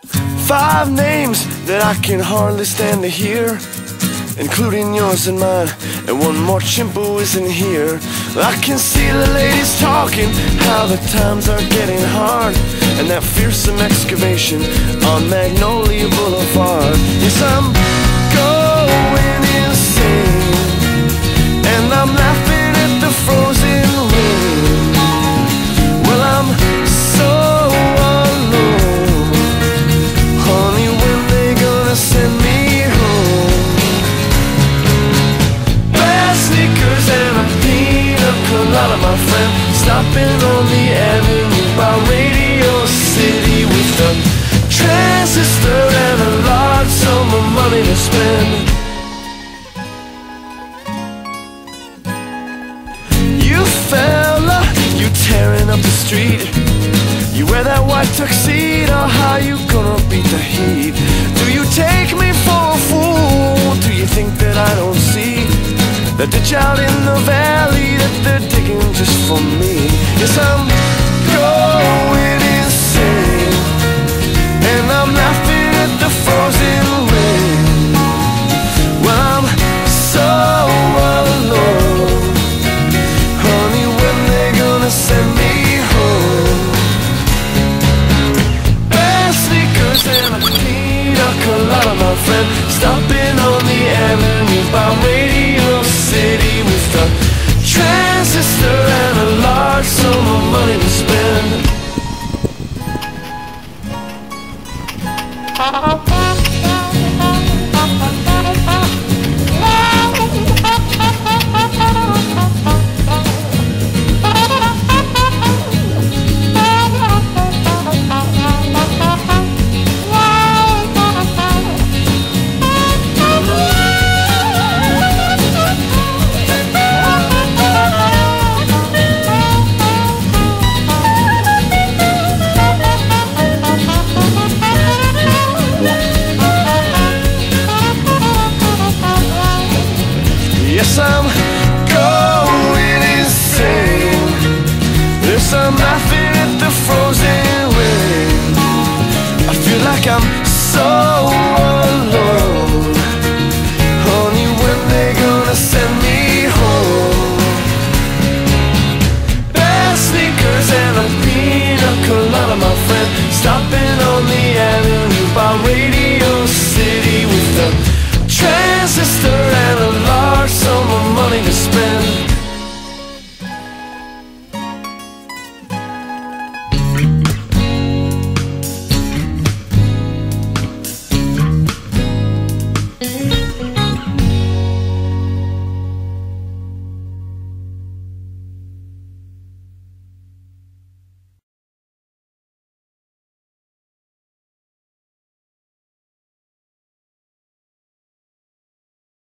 5 names that I can hardly stand to hear, including yours and mine, and one more chimpo isn't here. I can see the ladies talking, how the times are getting hard, and that fearsome excavation on Magnolia Boulevard. Yes, I'm going insane, and I'm laughing at the frozen rain. Well, I'm so alone, honey, when they gonna send me home? Bad sneakers and a pina colada, my friend, stopping on the avenue by Radio City with a transistor and a large sum of money to spend. You fella, you tearing up the street, you wear that white tuxedo, how you gonna beat the heat? Do you take me for a fool? Do you think that I don't see the ditch out in the valley that they're digging just for me? Yes, I'm going insane, and I'm laughing at the frozen rain. Well, I'm so alone, honey, when they gonna send me home? Bad sneakers and a pina colada, my friend, stopping on the avenue by Radio City with a transistor and a large sum of money to spend.